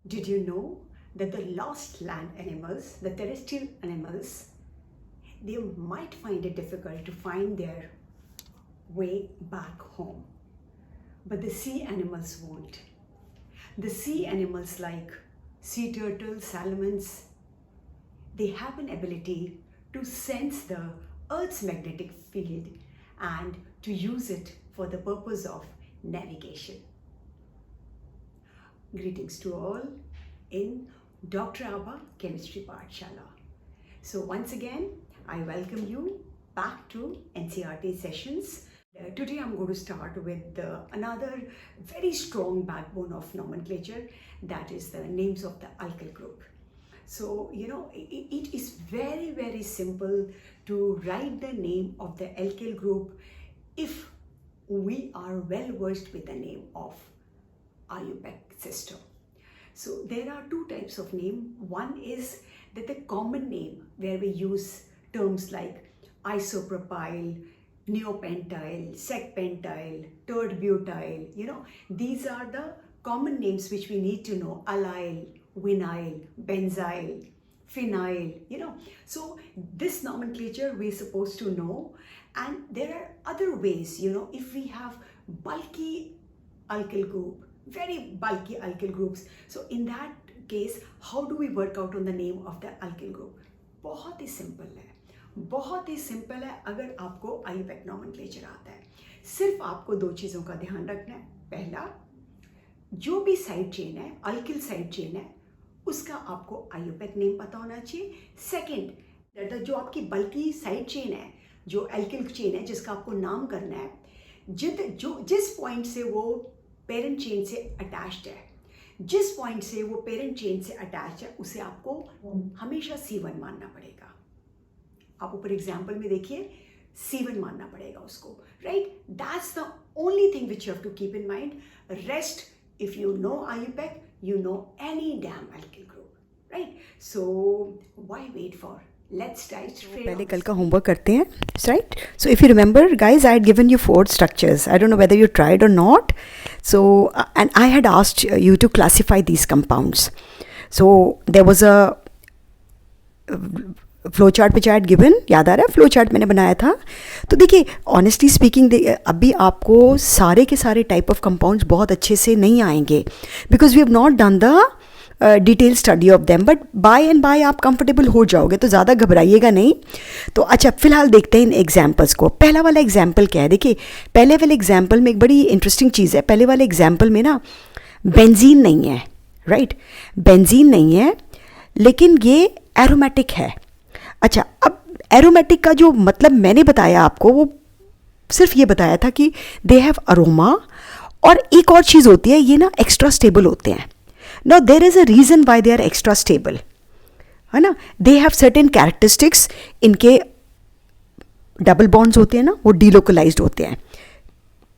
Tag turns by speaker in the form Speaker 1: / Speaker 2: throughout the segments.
Speaker 1: Did you know that the lost land animals, the terrestrial animals, they might find it difficult to find their way back home, but the sea animals won't. The sea animals like sea turtles, salmons, they have an ability to sense the Earth's magnetic field and to use it for the purpose of navigation. Greetings to all in Dr. Abha Chemistry Pathshala. So once again, I welcome you back to NCERT sessions. Today I'm going to start with another very strong backbone of nomenclature, that is the names of the alkyl group. So, it is very, very simple to write the name of the alkyl group if we are well versed with the name of IUPAC system. So there are two types of name. One is that the common name where we use terms like isopropyl, neopentyl, secpentyl, tert-butyl, these are the common names which we need to know: allyl, vinyl, benzyl, phenyl, So this nomenclature we're supposed to know. And there are other ways, if we have bulky alkyl group, very bulky alkyl groups. So in that case, how do we work out on the name of the alkyl group? बहुत ही simple है अगर आपको IUPAC nomenclature आता है। सिर्फ आपको दो चीज़ों का ध्यान रखना है। पहला, जो भी साइड चेन है, अल्किल साइड चेन है, उसका आपको IUPAC नेम पता होना चाहिए। सेकेंड, जो आपकी बल्कि साइड चेन है, जो अल्किल चेन है, जिसका आपको नाम करना है, जिस पॉइंट से वो पेरेंट चेन से अटैच्ड है, उसे आपको हमेशा C1 मानना पड़ेगा। आप ऊपर एग्जाम्पल में देखिए, C1 मानना पड़ेगा उसको, right? That's the only thing which you have to keep in mind. Rest, if you know IUPAC, you know any damn alkyl group, right? So why wait for? Let's dive straight.
Speaker 2: पहले कल का homework करते हैं, right? So if you remember, guys, I had given you 4 structures. I don't know whether you tried or not. So and I had asked you to classify these compounds. So there was a flow chart which I had given, याद आ रहा है? Flow chart मैंने बनाया था। तो देखिए, honestly speaking, अभी आपको सारे के सारे टाइप ऑफ कंपाउंड्स बहुत अच्छे से नहीं आएंगे, because we have not done the detail study of them, but by and by आप कंफर्टेबल हो जाओगे, तो ज़्यादा घबराइएगा नहीं। तो अच्छा, फिलहाल देखते हैं इन एग्जाम्पल्स को। पहला वाला एग्जाम्पल क्या है? देखिए, पहले वाले एग्जाम्पल में एक बड़ी इंटरेस्टिंग चीज़ है। पहले वाले एग्जाम्पल में ना बेंजीन नहीं है, राइट? बेंजीन नहीं है, लेकिन ये एरोमेटिक है। अच्छा, अब एरोमेटिक का जो मतलब मैंने बताया आपको, वो सिर्फ ये बताया था कि दे हैव अरोमा, और एक और चीज़ होती है, ये ना एक्स्ट्रा स्टेबल होते हैं। Now there is a reason why they are extra stable, है ना? They have certain characteristics. इनके डबल बॉन्ड्स होते हैं ना, वो डीलोकलाइज्ड होते हैं,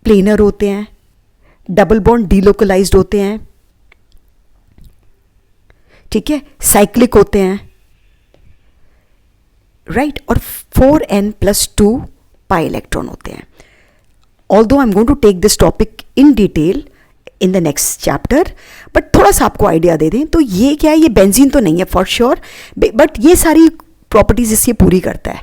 Speaker 2: प्लेनर होते हैं, डबल बॉन्ड डीलोकलाइज्ड होते हैं, ठीक है, साइक्लिक होते हैं, राइट? और 4n+2 पाई इलेक्ट्रॉन होते हैं। Although I am going to take this topic in detail in the next chapter, but थोड़ा सा आपको आइडिया दे दें। तो ये क्या है? ये बेंजीन तो नहीं है फॉर श्योर, बट ये सारी प्रॉपर्टीज इससे पूरी करता है,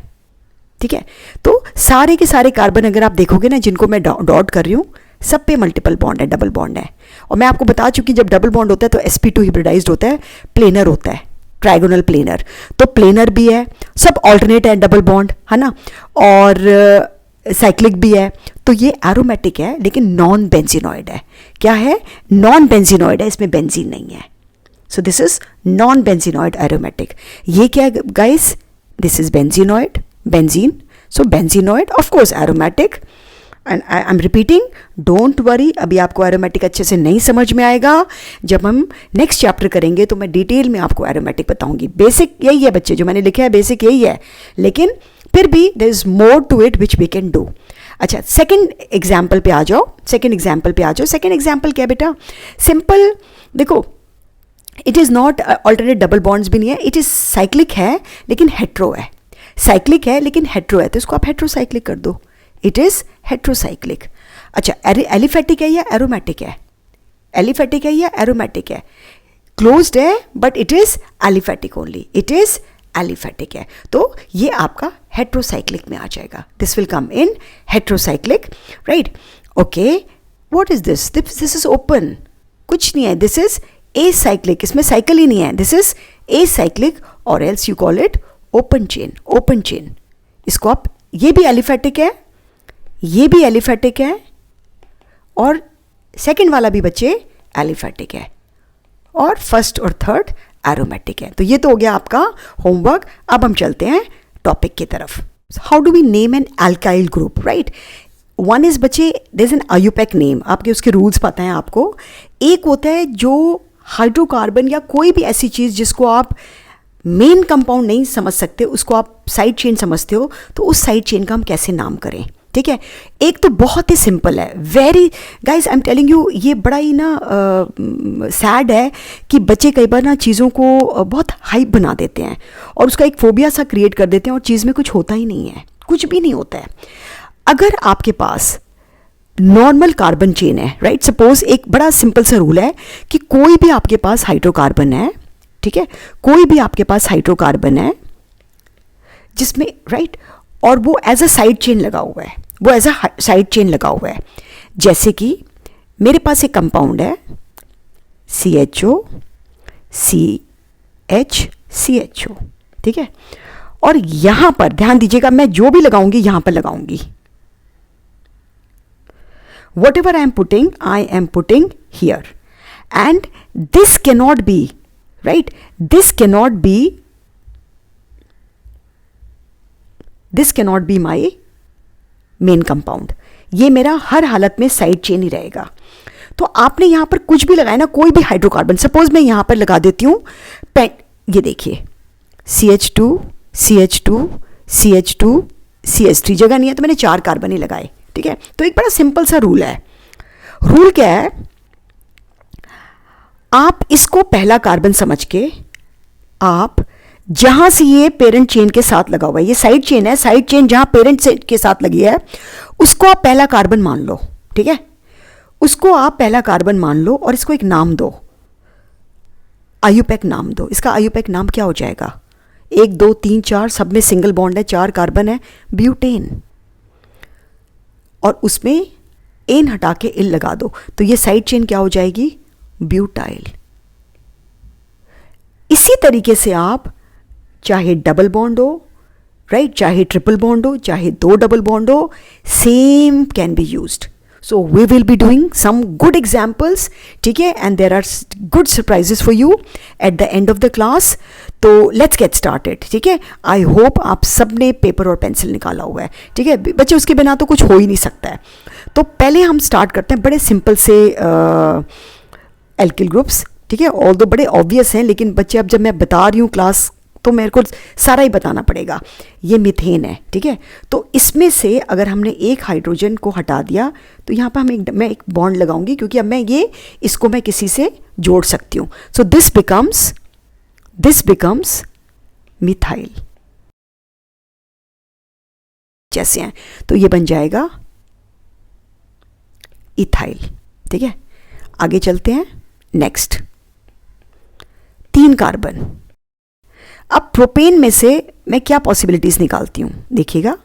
Speaker 2: ठीक है? तो सारे के सारे कार्बन अगर आप देखोगे ना, जिनको मैं डॉट कर रही हूँ, सब पे मल्टीपल बॉन्ड है, डबल बॉन्ड है। और मैं आपको बता चुकी, जब डबल बॉन्ड होता है तो sp2 हिब्रिडाइज्ड होता है, प्लेनर होता है, ट्राइगोनल प्लेनर। तो प्लेनर भी है, सब ऑल्टरनेट है, डबल बॉन्ड, है ना, और साइक्लिक भी है। तो ये एरोमेटिक है, लेकिन नॉन बेंजीनॉइड है। क्या है? नॉन बेंजीनॉइड है, इसमें बेंजीन नहीं है। सो this is non benzenoid aromatic. ये क्या है guys? This is benzenoid, benzene. So benzenoid, of course aromatic. And I am repeating, don't worry, अभी आपको एरोमेटिक अच्छे से नहीं समझ में आएगा। जब हम नेक्स्ट चैप्टर करेंगे तो मैं डिटेल में आपको एरोमेटिक बताऊंगी। बेसिक यही है बच्चे, जो मैंने लिखा है बेसिक यही है, लेकिन फिर भी there is more to it which we can do. अच्छा, सेकेंड एग्जाम्पल पे आ जाओ। सेकेंड एग्जाम्पल क्या है बेटा? सिंपल देखो, it is not alternate double bonds भी नहीं है, इट इज़ साइक्लिक है लेकिन हेट्रो है। साइक्लिक है लेकिन हेट्रो है, तो इसको आप हेट्रोसाइक्लिक कर दो, इट इज़ हेट्रोसाइक्लिक। अच्छा, एलिफेटिक है या एरोमेटिक है? एलिफेटिक है या एरोमेटिक है? क्लोज्ड है but it is aliphatic only, it is aliphatic है, तो ये आपका हेट्रोसाइक्लिक में आ जाएगा. This will come in heterocyclic, right. Okay, what is this? This is open, कुछ नहीं है. दिस इज एसाइक्लिक, इसमें साइकिल ही नहीं है. दिस इज एसाइक्लिक और else you call it open chain. Open chain, इसको आप, ये भी एलिफेटिक है, ये भी एलिफेटिक है, और सेकंड वाला भी बच्चे एलिफेटिक है, और फर्स्ट और थर्ड एरोमेटिक है. तो ये तो हो गया आपका होमवर्क. अब हम चलते हैं टॉपिक की तरफ. How do we name an alkyl group, right. One is बच्चे, there is an IUPAC name, आपके उसके रूल्स पता हैं आपको. एक होता है जो हाइड्रोकार्बन या कोई भी ऐसी चीज़ जिसको आप मेन कंपाउंड नहीं समझ सकते, उसको आप साइड चेन समझते हो, तो उस साइड चेन का हम कैसे नाम करें, ठीक है. एक तो बहुत ही सिंपल है, very guys I am telling you, ये बड़ा ही ना सैड है कि बच्चे कई बार ना चीज़ों को बहुत हाइप बना देते हैं और उसका एक फोबिया सा क्रिएट कर देते हैं और चीज़ में कुछ होता ही नहीं है, कुछ भी नहीं होता है. अगर आपके पास नॉर्मल कार्बन चेन है, राइट, सपोज एक बड़ा सिंपल सा रूल है कि कोई भी आपके पास हाइड्रोकार्बन है, ठीक है, कोई भी आपके पास हाइड्रोकार्बन है जिसमें, राइट, और वो एज अ साइड चेन लगा हुआ है, वो एज अ साइड चेन लगा हुआ है. जैसे कि मेरे पास एक कंपाउंड है CHO CH CHO, ठीक है, और यहां पर ध्यान दीजिएगा, मैं जो भी लगाऊंगी यहां पर लगाऊंगी. Whatever I am putting here, and this cannot be, right, this cannot be my main compound. ये मेरा हर हालत में साइड चेन ही रहेगा. तो आपने यहां पर कुछ भी लगाया ना, कोई भी हाइड्रोकार्बन, सपोज मैं यहां पर लगा देती हूं ये देखिए CH2 CH2 CH2 CH3, जगह नहीं है तो मैंने 4 कार्बन ही लगाए, ठीक है. तो एक बड़ा सिंपल सा रूल है. रूल क्या है, आप इसको पहला कार्बन समझ के, आप जहां से ये पेरेंट चेन के साथ लगा हुआ है, ये साइड चेन है, साइड चेन जहां पेरेंट के साथ लगी है, उसको आप पहला कार्बन मान लो, ठीक है, उसको आप पहला कार्बन मान लो और इसको एक नाम दो, आयुपैक नाम दो. इसका आयुपैक नाम क्या हो जाएगा? 1 2 3 4 सब में सिंगल बॉन्ड है, 4 कार्बन है, ब्यूटेन, और उसमें एन हटा के इल लगा दो, तो ये साइड चेन क्या हो जाएगी? ब्यूटाइल. इसी तरीके से आप चाहे डबल बॉन्ड हो, राइट, चाहे ट्रिपल बॉन्ड हो, चाहे 2 डबल बॉन्ड हो, same can be used. So we will be doing some good examples, ठीक है, and there are good surprises for you at the end of the class. तो let's get started, ठीक है. I hope आप सब ने paper और pencil निकाला हुआ है, ठीक है बच्चे, उसके बिना तो कुछ हो ही नहीं सकता है. तो पहले हम स्टार्ट करते हैं बड़े सिंपल से एल्किल ग्रुप्स, ठीक है. ऑल दो बड़े ऑब्वियस हैं, लेकिन बच्चे अब जब मैं बता रही हूँ क्लास, तो मेरे को सारा ही बताना पड़ेगा. ये मीथेन है, ठीक है. तो इसमें से अगर हमने एक हाइड्रोजन को हटा दिया तो यहाँ पर मैं एक बॉन्ड लगाऊंगी, क्योंकि अब मैं इसको मैं किसी से जोड़ सकती हूँ. सो दिस बिकम्स मिथाइल, जैसे हैं, तो ये बन जाएगा इथाइल, ठीक है. आगे चलते हैं. Next 3 carbon. अब प्रोपेन में से मैं क्या पॉसिबिलिटीज निकालती हूं, देखिएगा,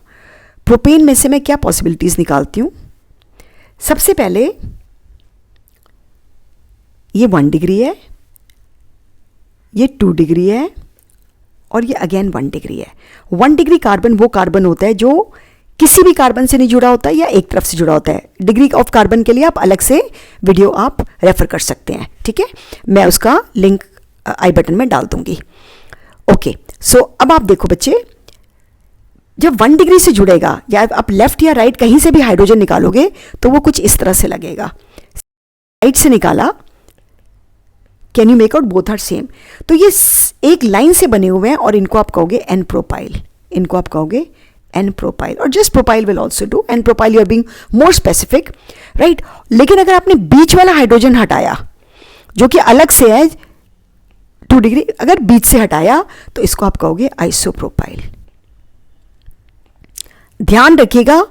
Speaker 2: प्रोपेन में से मैं क्या पॉसिबिलिटीज निकालती हूं. सबसे पहले ये 1 डिग्री है, ये 2 डिग्री है, और ये अगेन 1 डिग्री है. 1 डिग्री कार्बन वो कार्बन होता है जो किसी भी कार्बन से नहीं जुड़ा होता है या एक तरफ से जुड़ा होता है. डिग्री ऑफ कार्बन के लिए आप अलग से वीडियो आप रेफर कर सकते हैं, ठीक है. मैं उसका लिंक आई बटन में डाल दूंगी. ओके, सो अब आप देखो बच्चे, जब 1 डिग्री से जुड़ेगा, या आप लेफ्ट या राइट कहीं से भी हाइड्रोजन निकालोगे तो वो कुछ इस तरह से लगेगा. राइट से निकाला, can you make out both are same. तो ये एक लाइन से बने हुए हैं और इनको आप कहोगे एन प्रोपाइल, इनको आप कहोगे एन प्रोपाइल, और just propyl will also do. N propyl you are being more specific, right. लेकिन अगर आपने बीच वाला हाइड्रोजन हटाया जो कि अलग से है 2 डिग्री, अगर बीच से हटाया तो इसको आप कहोगे आइसोप्रोपाइल. ध्यान रखिएगा,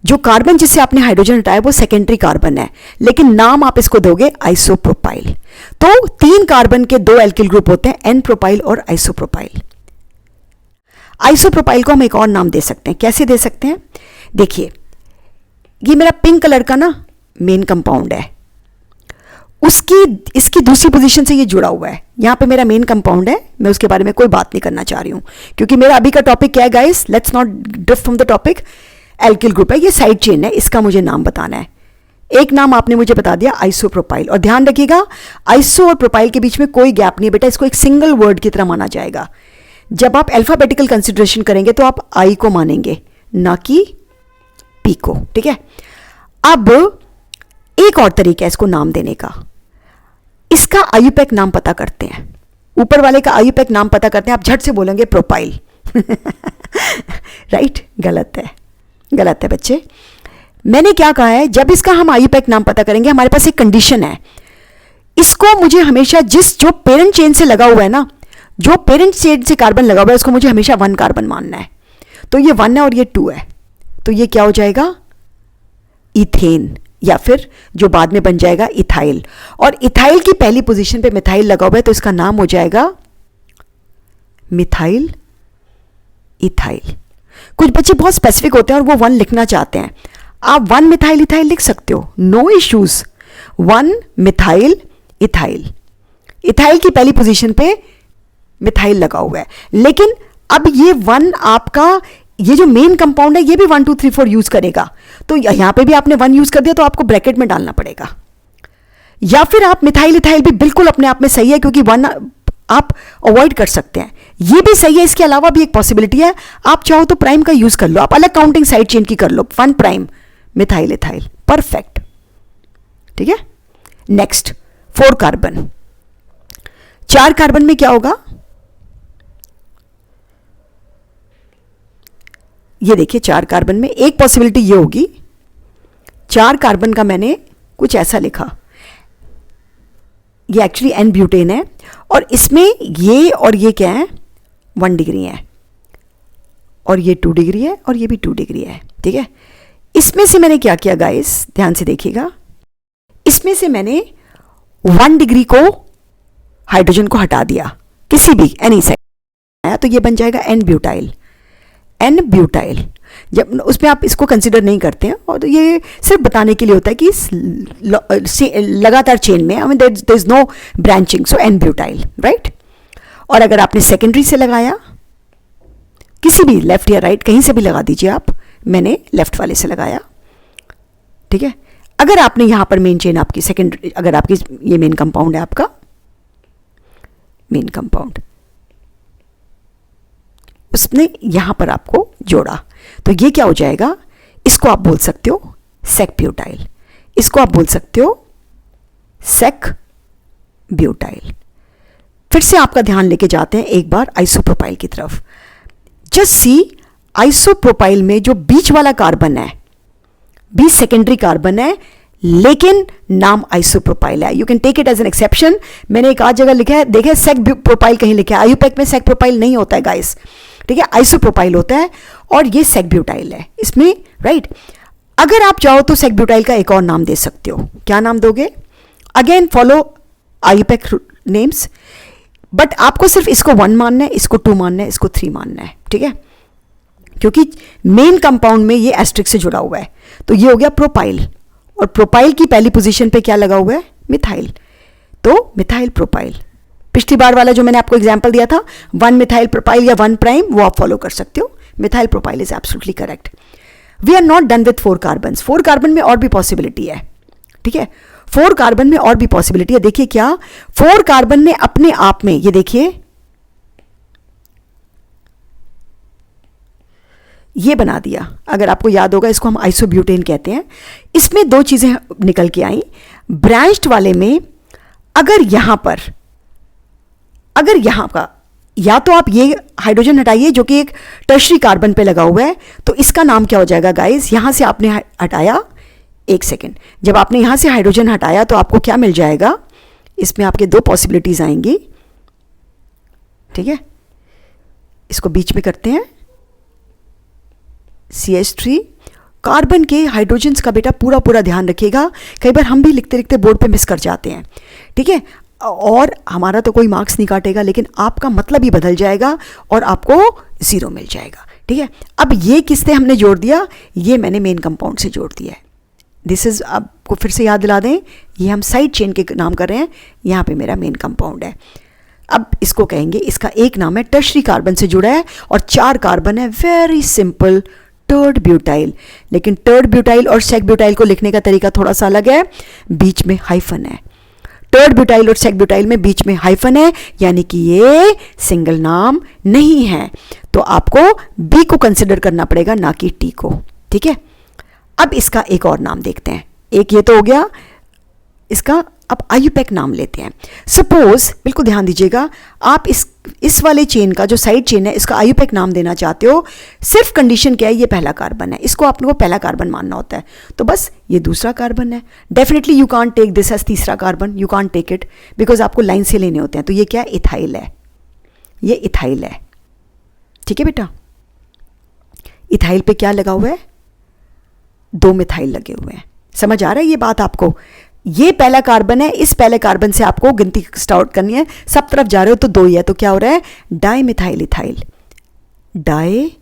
Speaker 2: जो कार्बन जिससे आपने हाइड्रोजन हटाया वो सेकेंडरी कार्बन है, लेकिन नाम आप इसको दोगे आइसोप्रोपाइल। तो 3 कार्बन के 2 एल्किल ग्रुप होते हैं, एन प्रोपाइल और आइसोप्रोपाइल। आइसोप्रोपाइल को हम एक और नाम दे सकते हैं, कैसे दे सकते हैं? देखिए, ये मेरा पिंक कलर का ना मेन कंपाउंड है, इसकी दूसरी पोजीशन से ये जुड़ा हुआ है। यहाँ पे मेरा मेन कंपाउंड है, मैं उसके बारे में कोई बात नहीं करना चाह रही हूँ, क्योंकि मेरा अभी का टॉपिक क्या है guys, let's not drift from the topic. Alkyl group है, ये साइड चेन है, इसका मुझे नाम बताना है। एक नाम आपने मुझे बता दिया आइसोप्रोपाइल, और ध्यान रखिएगा आइसो और प्रोपाइल के बीच में कोई गैप नहीं है बेटा, इसको एक सिंगल वर्ड की तरह माना जाएगा। जब आप अल्फाबेटिकल कंसिडरेशन करेंगे तो आप आई को मानेंगे, ना कि पी को, ठीक है। अब एक और तरीका है इसको नाम देने का, इसका आयुपैक नाम पता करते हैं, ऊपर वाले का आयुपैक नाम पता करते हैं। आप झट से बोलेंगे प्रोपाइल राइट? गलत है, गलत है बच्चे। मैंने क्या कहा है, जब इसका हम आयुपैक नाम पता करेंगे, हमारे पास एक कंडीशन है, इसको मुझे हमेशा जो पेरेंट चेन से लगा हुआ है ना, जो पेरेंट चेन से कार्बन लगा हुआ है, उसको मुझे हमेशा 1 कार्बन मानना है। तो ये 1 है और ये 2 है, तो ये क्या हो जाएगा? इथेन, या फिर जो बाद में बन जाएगा इथाइल। और इथाइल की पहली पोजीशन पे मिथाइल लगा हुआ है, तो इसका नाम हो जाएगा मिथाइल इथाइल। कुछ बच्चे बहुत स्पेसिफिक होते हैं और वो 1 लिखना चाहते हैं, आप 1 मिथाइल इथाइल लिख सकते हो, no issues. 1 methyl ethyl, ethyl की पहली पोजीशन पे मिथाइल लगा हुआ है, लेकिन अब ये 1 आपका, ये जो मेन कंपाउंड है ये भी 1 2 3 4 यूज करेगा, तो यहां पे भी आपने 1 यूज कर दिया, तो आपको ब्रैकेट में डालना पड़ेगा। या फिर आप मिथाइल इथाइल भी बिल्कुल अपने आप में सही है, क्योंकि 1 आप अवॉइड कर सकते हैं, ये भी सही है। इसके अलावा भी एक पॉसिबिलिटी है, आप चाहो तो प्राइम का यूज कर लो, आप अलग काउंटिंग साइड चेन की कर लो, 1 प्राइम मिथाइल इथाइल, परफेक्ट, ठीक है। नेक्स्ट 4 कार्बन, 4 कार्बन में क्या होगा? ये देखिए 4 कार्बन में एक पॉसिबिलिटी ये होगी, 4 कार्बन का मैंने कुछ ऐसा लिखा, ये एक्चुअली एन ब्यूटेन है, और इसमें ये और ये क्या है? 1 डिग्री है, और ये 2 डिग्री है, और ये भी 2 डिग्री है, ठीक है। इसमें से मैंने क्या किया गाइस, ध्यान से देखिएगा, इसमें से मैंने 1 डिग्री को, हाइड्रोजन को हटा दिया, किसी भी एनी साइड, तो ये बन जाएगा एन ब्यूटाइल। एन ब्यूटाइल, जब उसमें आप इसको कंसिडर नहीं करते हैं, और ये सिर्फ बताने के लिए होता है कि लगातार चेन में, I mean there is no branching, so N butyl, right. और अगर आपने सेकेंडरी से लगाया, किसी भी लेफ्ट या राइट कहीं से भी लगा दीजिए आप, मैंने लेफ्ट वाले से लगाया, ठीक है। अगर आपने यहां पर मेन चेन आपकी सेकेंडरी, अगर आपकी ये मेन कंपाउंड है, आपका मेन कंपाउंड, उसने यहां पर आपको जोड़ा, तो ये क्या हो जाएगा? इसको आप बोल सकते हो सेक ब्यूटाइल, इसको आप बोल सकते हो सेक ब्यूटाइल। फिर से आपका ध्यान लेके जाते हैं एक बार आइसोप्रोपाइल की तरफ। जस्ट सी, आइसोप्रोपाइल में जो बीच वाला कार्बन है, बीच सेकेंडरी कार्बन है, लेकिन नाम आइसोप्रोपाइल है। You can take it as an exception. मैंने एक आध जगह लिखा है, देखिए सेक प्रोपाइल कहीं लिखा है, आयुपैक में सेक प्रोपाइल नहीं होता है गाइस, ठीक है, आइसोप्रोपाइल होता है, और ये सेक ब्यूटाइल है इसमें, राइट। अगर आप चाहो तो सेक ब्यूटाइल का एक और नाम दे सकते हो, क्या नाम दोगे? Again follow IUPAC names, but आपको सिर्फ इसको 1 मानना है, इसको 2 मानना है, इसको 3 मानना है, ठीक है, क्योंकि मेन कंपाउंड में ये एस्ट्रिक से जुड़ा हुआ है। तो ये हो गया प्रोपाइल, और प्रोपाइल की पहली पोजीशन पे क्या लगा हुआ है? मिथाइल, तो मिथाइल प्रोपाइल। पिछली बार वाला जो मैंने आपको एग्जांपल दिया था 1 मिथाइल प्रोपाइल या 1 प्राइम, वो आप फॉलो कर सकते हो। Methyl propyl is absolutely correct. We are not done with 4 carbon. 4 carbon में और भी पॉसिबिलिटी है, ठीक है, 4 कार्बन में और भी पॉसिबिलिटी है। देखिए क्या, 4 कार्बन ने अपने आप में, ये देखिए ये बना दिया, अगर आपको याद होगा इसको हम आइसोब्यूटेन कहते हैं। इसमें 2 चीजें निकल के आई। ब्रांच्ड वाले में अगर यहां पर, अगर यहां का, या तो आप ये हाइड्रोजन हटाइए जो कि एक टर्शरी कार्बन पे लगा हुआ है, तो इसका नाम क्या हो जाएगा गाइस? यहां से आपने हटाया, एक सेकेंड, जब आपने यहां से हाइड्रोजन हटाया तो आपको क्या मिल जाएगा? इसमें आपके 2 पॉसिबिलिटीज आएंगी, ठीक है, इसको बीच में करते हैं, CH3 कार्बन के हाइड्रोजन्स का बेटा पूरा पूरा ध्यान रखिएगा, कई बार हम भी लिखते लिखते बोर्ड पे मिस कर जाते हैं, ठीक है। और हमारा तो कोई मार्क्स नहीं काटेगा, लेकिन आपका मतलब ही बदल जाएगा और आपको 0 मिल जाएगा, ठीक है। अब ये किससे हमने जोड़ दिया, ये मैंने मेन कंपाउंड से जोड़ दिया है। दिस इज़, आपको फिर से याद दिला दें, ये हम साइड चेन के नाम कर रहे हैं, यहाँ पे मेरा मेन कंपाउंड है। अब इसको कहेंगे, इसका एक नाम है टर्शरी कार्बन से जुड़ा है और 4 कार्बन है, वेरी सिंपल, टर्ड ब्यूटाइल। लेकिन टर्ड ब्यूटाइल और सेक ब्यूटाइल को लिखने का तरीका थोड़ा सा अलग है, बीच में हाइफन है। टर्ड ब्यूटाइल और सेक ब्यूटाइल में बीच में हाइफन है, यानी कि ये सिंगल नाम नहीं है, तो आपको बी को कंसिडर करना पड़ेगा, ना कि टी को, ठीक है। अब इसका एक और नाम देखते हैं, एक ये तो हो गया इसका। अब आयुपैक नाम लेते हैं। सपोज, बिल्कुल ध्यान दीजिएगा, आप इस वाले चेन का जो साइड चेन है इसका आयुपैक नाम देना चाहते हो, सिर्फ कंडीशन क्या है, ये पहला कार्बन है, इसको आपको पहला कार्बन मानना होता है, तो बस ये दूसरा कार्बन है। Definitely you can't take this as तीसरा carbon, you can't take it, because आपको लाइन से लेने होते हैं। तो ये क्या है, इथाइल है, ये इथाइल है, ठीक है बेटा। इथाइल पे क्या लगा हुआ है, 2 मिथाइल लगे हुए हैं। समझ आ रहा है ये बात आपको, ये पहला कार्बन है, इस पहले कार्बन से आपको गिनती स्टार्ट करनी है, सब तरफ जा रहे हो तो 2 ही है, तो क्या हो रहा है, di methyl ethyl, di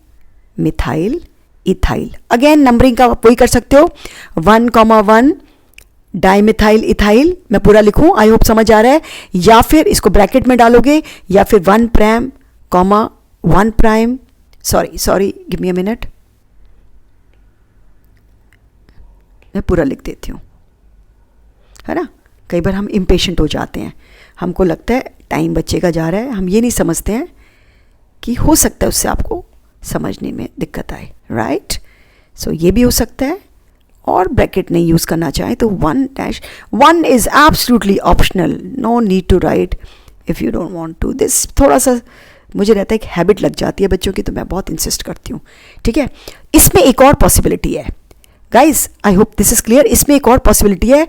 Speaker 2: methyl ethyl. Again numbering का वही कर सकते हो, 1,1 डाई मिथाइल इथाइल, मैं पूरा लिखूं, आई होप समझ आ रहा है, या फिर इसको ब्रैकेट में डालोगे, या फिर 1 prime, 1 prime, sorry give me a minute, मैं पूरा लिख देती हूँ, है ना। कई बार हम इम्पेशेंट हो जाते हैं, हमको लगता है टाइम बचेगा जा रहा है, हम ये नहीं समझते हैं कि हो सकता है उससे आपको समझने में दिक्कत आए, राइट। सो ये भी हो सकता है, और ब्रैकेट नहीं यूज़ करना चाहें तो 1 is absolutely optional, no need to write if you don't want to. This थोड़ा सा मुझे रहता है एक हैबिट लग जाती है बच्चों की, तो मैं बहुत इंसिस्ट करती हूँ, ठीक है। इसमें एक और पॉसिबिलिटी है guys, I hope this is clear. इसमें एक और पॉसिबिलिटी है,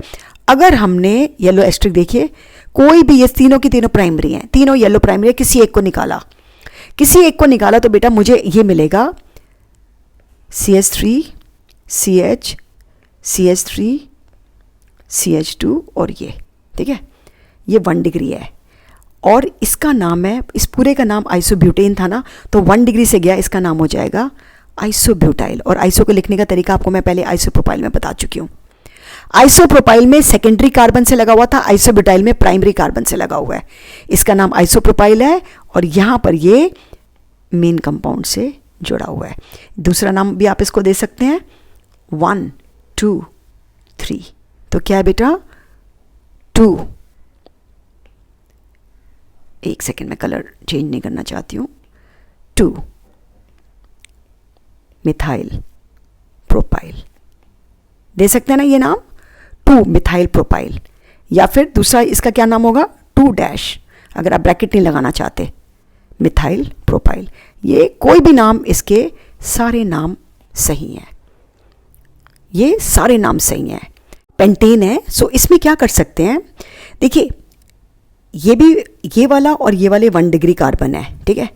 Speaker 2: अगर हमने येलो एस्ट्रिक, देखिए कोई भी, ये तीनों की तीनों प्राइमरी हैं, तीनों येलो प्राइमरी है, किसी एक को निकाला तो बेटा मुझे ये मिलेगा CH3 CH CH3 CH2 और ये, ठीक है, ये 1 डिग्री है, और इसका नाम है, इस पूरे का नाम आइसोब्यूटेन था ना, तो 1 डिग्री से गया, इसका नाम हो जाएगा आइसोब्यूटाइल। और आइसो को लिखने का तरीका आपको मैं पहले आइसोप्रोपाइल में बता चुकी हूँ। आइसोप्रोपाइल में सेकेंडरी कार्बन से लगा हुआ था, आइसोब्यूटाइल में प्राइमरी कार्बन से लगा हुआ है, इसका नाम आइसोप्रोपाइल है, और यहाँ पर ये मेन कंपाउंड से जुड़ा हुआ है। दूसरा नाम भी आप इसको दे सकते हैं, 1 2 3, तो क्या है बेटा, 2, एक सेकेंड में कलर चेंज नहीं करना चाहती हूँ, 2 मिथाइल प्रोपाइल, दे सकते हैं ना ये नाम, 2 मिथाइल प्रोपाइल, या फिर दूसरा इसका क्या नाम होगा, 2 अगर आप ब्रैकेट नहीं लगाना चाहते, मिथाइल प्रोपाइल। ये कोई भी नाम, इसके सारे नाम सही हैं, ये सारे नाम सही हैं। पेंटेन है, सो इसमें क्या कर सकते हैं, देखिए ये भी, ये वाला और ये वाले 1 डिग्री कार्बन है, ठीक है,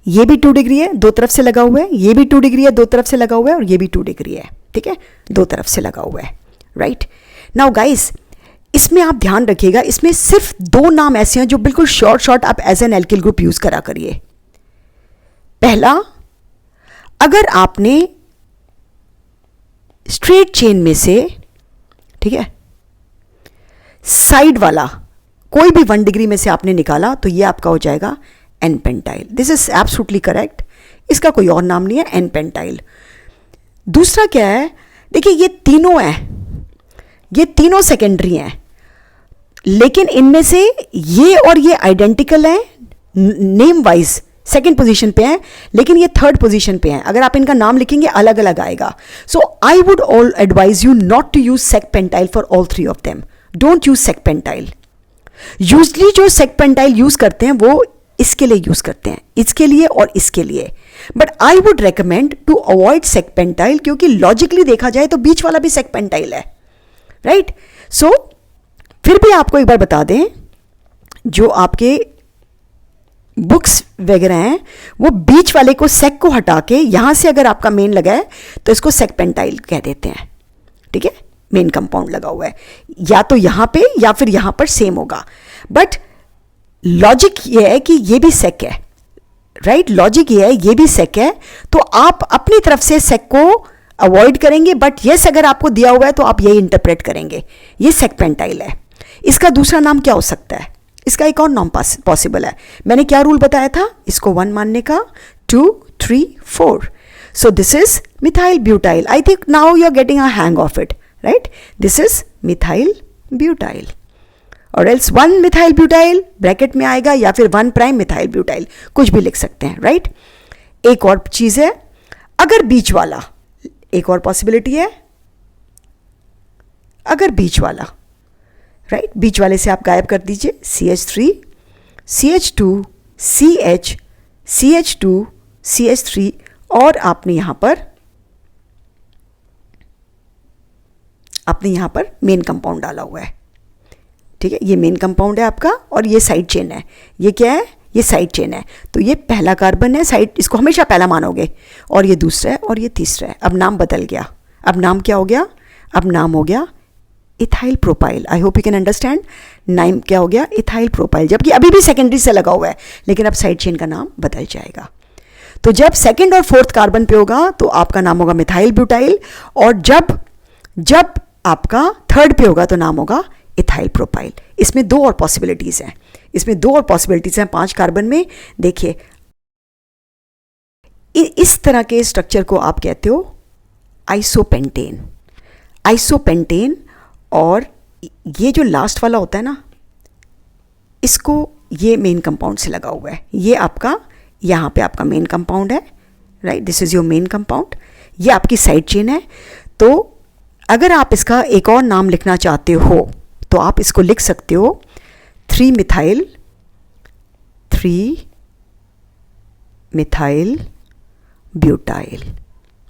Speaker 2: ये भी 2 डिग्री है, 2 तरफ से लगा हुआ है, ये भी 2 डिग्री है, 2 तरफ से लगा हुआ है, और ये भी 2 डिग्री है, ठीक है, 2 तरफ से लगा हुआ है, राइट। नाउ गाइस, इसमें आप ध्यान रखिएगा, इसमें सिर्फ 2 नाम ऐसे हैं जो बिल्कुल शॉर्ट आप as an alkyl group use करा करिए। पहला, अगर आपने स्ट्रेट चेन में से, ठीक है, साइड वाला कोई भी 1 डिग्री में से आपने निकाला, तो ये आपका हो जाएगा N pentyl. This is absolutely correct, इसका कोई और नाम नहीं है, एन पेंटाइल। दूसरा क्या है, देखिए ये तीनों हैं, ये तीनों सेकेंडरी हैं, लेकिन इनमें से ये और ये आइडेंटिकल हैं, नेम वाइज सेकेंड पोजीशन पे हैं, लेकिन ये 3rd पोजीशन पे हैं। अगर आप इनका नाम लिखेंगे अलग अलग आएगा। So I would all advise you not to use sec pentyl for all 3 of them, don't use sec pentyl. Usually जो सेक पेंटाइल यूज करते हैं वो इसके लिए यूज करते हैं, इसके लिए और इसके लिए, but I would recommend to avoid sec pentyl, क्योंकि लॉजिकली देखा जाए तो बीच वाला भी सेक पेंटाइल है, राइट। सो फिर भी आपको एक बार बता दें, जो आपके बुक्स वगैरह हैं वो बीच वाले को सेक को हटा के यहाँ से अगर आपका मेन लगा है तो इसको सेक पेंटाइल कह देते हैं, ठीक है, मेन कंपाउंड लगा हुआ है, या तो यहाँ पे या फिर यहाँ पर सेम होगा, बट लॉजिक ये है कि ये भी सेक है, राइट, लॉजिक ये है ये भी सेक है, तो आप अपनी तरफ से सेक को अवॉइड करेंगे, बट यस अगर आपको दिया हुआ है तो आप यही इंटरप्रेट करेंगे, ये सेक पेंटाइल है। इसका दूसरा नाम क्या हो सकता है, इसका एक और नाम पॉसिबल है। मैंने क्या रूल बताया था, इसको 1 मानने का, 2, 3, 4, so this is methyl butyl. I think now you are getting a hang of it, right, this is methyl butyl, और एल्स 1 मिथाइल ब्यूटाइल ब्रैकेट में आएगा, या फिर 1 प्राइम मिथाइल ब्यूटाइल, कुछ भी लिख सकते हैं, राइट। एक और चीज है, अगर बीच वाला, एक और पॉसिबिलिटी है, अगर बीच वाला, राइट, बीच वाले से आप गायब कर दीजिए, CH3, CH2, CH, CH2, CH3, और आपने यहां पर मेन कंपाउंड डाला हुआ है, ठीक है, ये मेन कंपाउंड है आपका, और ये साइड चेन है, ये क्या है, ये साइड चेन है, तो ये पहला कार्बन है, साइड, इसको हमेशा पहला मानोगे, और ये दूसरा है, और ये तीसरा है। अब नाम बदल गया, अब नाम क्या हो गया, अब नाम हो गया ethyl propyl. I hope you can understand, नाम क्या हो गया, इथाइल प्रोपाइल, जबकि अभी भी सेकेंडरी से लगा हुआ है, लेकिन अब साइड चेन का नाम बदल जाएगा। तो जब सेकेंड और फोर्थ कार्बन पे होगा तो आपका नाम होगा मिथाइल ब्यूटाइल, और जब आपका थर्ड पे होगा तो नाम होगा इथाइल प्रोपाइल। इसमें 2 और पॉसिबिलिटीज हैं, इसमें 2 और पॉसिबिलिटीज हैं 5 कार्बन में। देखिए, इस तरह के स्ट्रक्चर को आप कहते हो आइसोपेंटेन, आइसोपेंटेन, और ये जो लास्ट वाला होता है ना, इसको, ये मेन कंपाउंड से लगा हुआ है, ये आपका, यहाँ पे आपका मेन कंपाउंड है, right, this is your main compound, ये आपकी साइड चेन है। तो अगर आप इसका एक और नाम लिखना चाहते हो तो आप इसको लिख सकते हो 3 मिथाइल ब्यूटाइल,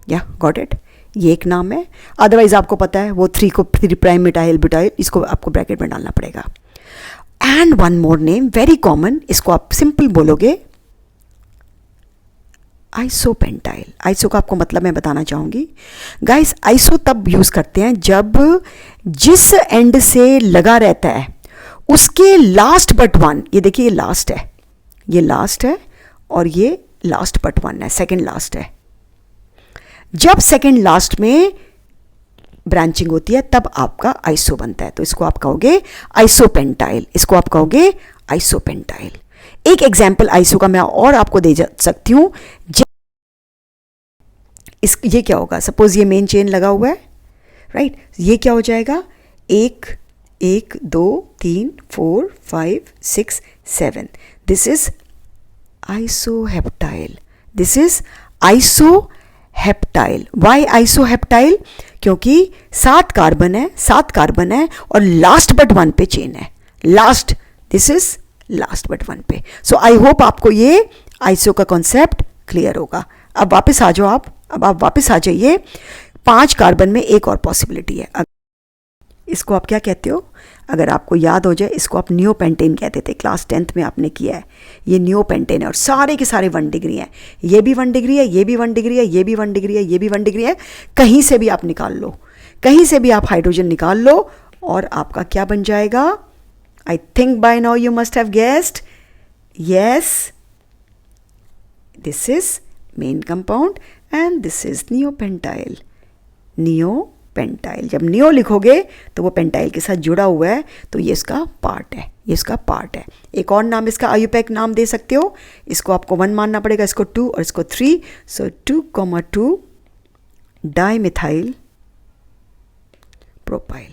Speaker 2: या गॉट इट, ये एक नाम है। अदरवाइज आपको पता है वो 3 को 3 प्राइम मिथाइल ब्यूटाइल, इसको आपको ब्रैकेट में डालना पड़ेगा। And 1 more name very common, इसको आप सिंपल बोलोगे आइसोपेंटाइल। आइसो का आपको मतलब मैं बताना चाहूँगी गाइस, आइसो तब यूज़ करते हैं जब जिस एंड से लगा रहता है उसके लास्ट बट 1, ये देखिए ये लास्ट है, ये लास्ट है, और ये लास्ट बट 1 है, सेकेंड लास्ट है। जब सेकेंड लास्ट में ब्रांचिंग होती है तब आपका आइसो बनता है, तो इसको आप कहोगे आइसोपेंटाइल, इसको आप कहोगे आइसोपेंटाइल। एक एग्जाम्पल आइसो का मैं और आपको दे सकती हूँ। ये क्या होगा, सपोज ये मेन चेन लगा हुआ है, राइट, ये क्या हो जाएगा, 1 2 3 4 5 6 7, this is isoheptyl, this is isoheptyl. Why isoheptyl, क्योंकि 7 कार्बन है और लास्ट बट 1 पे चेन है, last, this is last but 1 पे। सो आई होप आपको ये आइसो का कॉन्सेप्ट क्लियर होगा। अब वापस आ जाओ अब आप वापस आ जाइए। 5 कार्बन में एक और पॉसिबिलिटी है, इसको आप क्या कहते हो, अगर आपको याद हो जाए, इसको आप नियोपेंटेन कहते थे, क्लास 10th में आपने किया है। ये नियोपेंटेन है और सारे के सारे 1 डिग्री हैं, ये भी 1 डिग्री है, ये भी 1 डिग्री है, ये भी 1 डिग्री है, ये भी 1 डिग्री है। कहीं से भी आप निकाल लो, कहीं से भी आप हाइड्रोजन निकाल लो और आपका क्या बन जाएगा। I think by now you must have guessed. Yes, this is main compound and this is neopentyl. Neopentyl. जब नियो लिखोगे तो वो पेंटाइल के साथ जुड़ा हुआ है, तो ये इसका पार्ट है, ये इसका पार्ट है। एक और नाम इसका आयुपैक नाम दे सकते हो, इसको आपको 1 मानना पड़ेगा, इसको 2 और इसको 3। सो 2,2 डाइमिथाइल प्रोपाइल,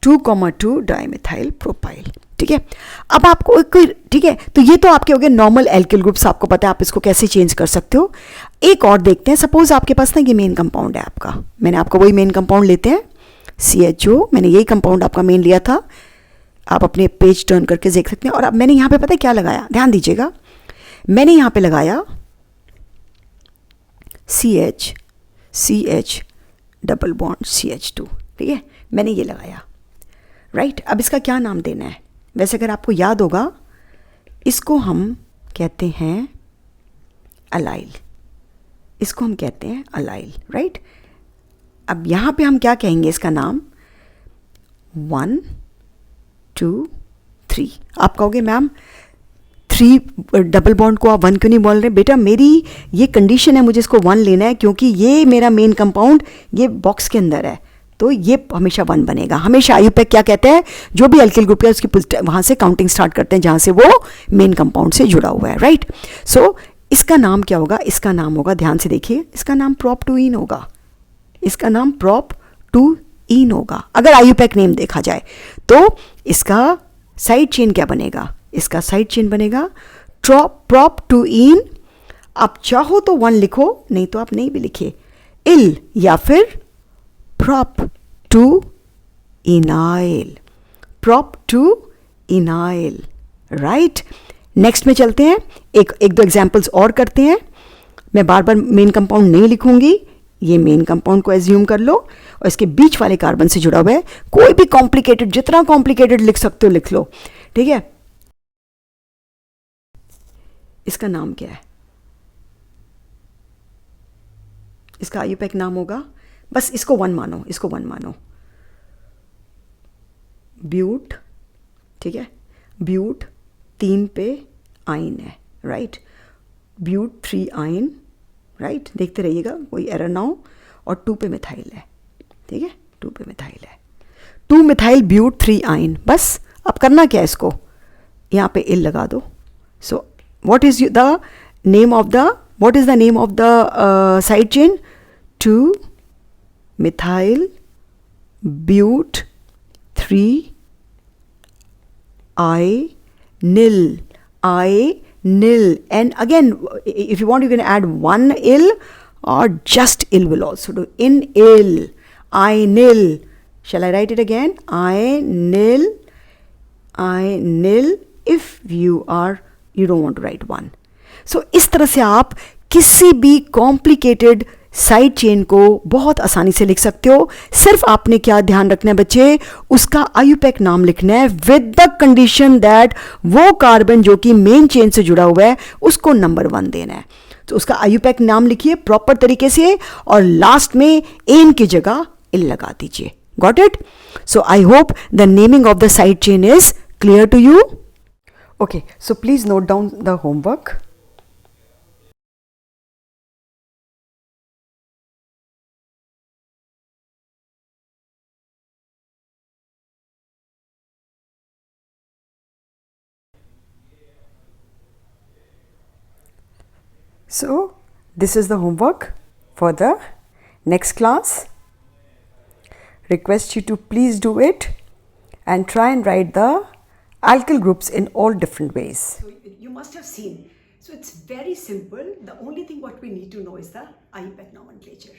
Speaker 2: 2,2 डाइमिथाइल प्रोपाइल। ठीक है, अब आपको कोई, ठीक है, तो ये तो आपके हो गए नॉर्मल एल्किल ग्रुप्स, आपको पता है आप इसको कैसे चेंज कर सकते हो। एक और देखते हैं, सपोज आपके पास ना ये मेन कंपाउंड है आपका, मैंने आपको वही मेन कंपाउंड लेते हैं CHO, मैंने यही कंपाउंड आपका मेन लिया था, आप अपने पेज टर्न करके देख सकते हैं। और अब मैंने यहाँ पे पता है क्या लगाया, ध्यान दीजिएगा, मैंने यहाँ पे लगाया CH डबल बॉन्ड CH2, ठीक है, मैंने ये लगाया, राइट। अब इसका क्या नाम देना है, वैसे अगर आपको याद होगा, इसको हम कहते हैं अलाइल, इसको हम कहते हैं अलाइल, राइट। अब यहाँ पे हम क्या कहेंगे इसका नाम, 1 2 3। आप कहोगे मैम 3 डबल बॉन्ड को आप 1 क्यों नहीं बोल रहे? बेटा मेरी ये कंडीशन है, मुझे इसको 1 लेना है क्योंकि ये मेरा मेन कंपाउंड ये बॉक्स के अंदर है, तो ये हमेशा 1 बनेगा। हमेशा IUPAC क्या कहते हैं, जो भी अल्किल ग्रुप है उसकी वहाँ से काउंटिंग स्टार्ट करते हैं जहाँ से वो मेन कंपाउंड से जुड़ा हुआ है, राइट। सो इसका नाम क्या होगा, इसका नाम होगा, ध्यान से देखिए, इसका नाम prop 2ene होगा, इसका नाम prop 2ene होगा। अगर IUPAC नेम देखा जाए तो इसका साइड चेन क्या बनेगा, इसका साइड चेन बनेगा prop 2ene। आप चाहो तो 1 लिखो, नहीं तो आप नहीं भी लिखिए, इल या फिर prop 2-enyl, prop 2-enyl, right. Next में चलते हैं, एक दो एग्जाम्पल्स और करते हैं। मैं बार बार मेन कंपाउंड नहीं लिखूंगी, ये मेन कंपाउंड को एज्यूम कर लो और इसके बीच वाले कार्बन से जुड़ा हुआ है। कोई भी कॉम्प्लिकेटेड, जितना कॉम्प्लिकेटेड लिख सकते हो लिख लो, ठीक है। इसका नाम क्या है, इसका IUPAC नाम होगा, बस इसको 1 मानो, इसको 1 मानो, ब्यूट, ठीक है। ब्यूट 3 पे आइन है, राइट। ब्यूट 3 आइन, राइट। देखते रहिएगा कोई एरर ना हो। और 2 पे मिथाइल है, ठीक है, 2 पे मिथाइल है, 2 मिथाइल ब्यूट 3 आइन। बस अब करना क्या है, इसको यहाँ पे इल लगा दो। So what is the name of the, what is the name of the side chain, 2 methyl but 3 I-nil, I-nil. And again, if you want, you can add 1 ill or just ill will also do. In ill, I-nil. Shall I write it again? I-nil, I-nil if you don't want to write 1. So इस तरह से आप किसी भी complicated side chain को बहुत आसानी से लिख सकते हो। सिर्फ आपने क्या ध्यान रखना है बच्चे, उसका IUPAC नाम लिखना है विद द कंडीशन दैट वो कार्बन जो कि मेन चेन से जुड़ा हुआ है उसको नंबर 1 देना है। तो उसका IUPAC नाम लिखिए प्रॉपर तरीके से और लास्ट में एन की जगह इल लगा दीजिए। Got it? So I hope the naming of the side chain is clear to you. Okay, so please note down the homework. So this is the homework for the next class. Request you to please do it and try and write the alkyl groups in all different ways.
Speaker 1: So you must have seen. So it's very simple. The only thing what we need to know is the IUPAC nomenclature.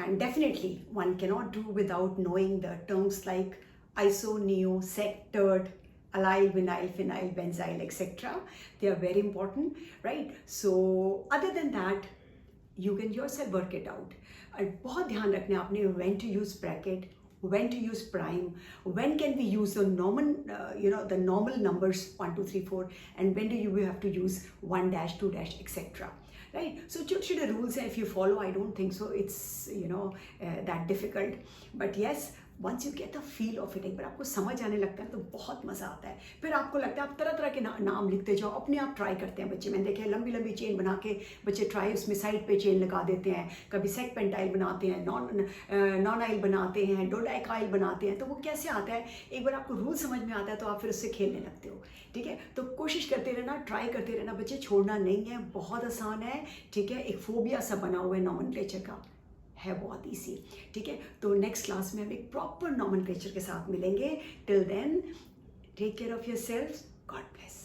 Speaker 1: And definitely one cannot do without knowing the terms like iso, neo, sec, tert, allyl, vinyl, phenyl, benzyl, etc. They are very important, right? So other than that, you can yourself work it out. और बहुत ध्यान रखना आपने when to use bracket, when to use prime, when can we use the normal, the normal numbers 1, 2, 3, 4, and when do you have to use 1 dash, 2 dash, etc. Right? So छोटे-छोटे rules हैं, if you follow, I don't think so it's that difficult. But yes, once you get the feel of it, एक बार आपको समझ आने लगता है तो बहुत मज़ा आता है। फिर आपको लगता है आप तरह तरह के नाम लिखते जाओ, अपने आप ट्राई करते हैं बच्चे। मैंने देखे लंबी लंबी चेन बना के बच्चे ट्राई उसमें साइड पे चेन लगा देते हैं, कभी सेक पेंटाइल बनाते हैं, नॉन आइल बनाते हैं, डोडाइकाइल बनाते हैं। तो वो कैसे आता है, एक बार आपको रूल समझ में आता है तो आप फिर उससे खेलने लगते हो। ठीक है, तो कोशिश करते रहना, ट्राई करते रहना बच्चे, छोड़ना नहीं है, बहुत आसान है। ठीक है, एक फोबिया सा बना हुआ है नॉमेनक्लेचर का, है बहुत ईजी। ठीक है, तो नेक्स्ट क्लास में हम एक प्रॉपर नॉमेनक्लेचर के साथ मिलेंगे। Till then take care of yourself, God bless.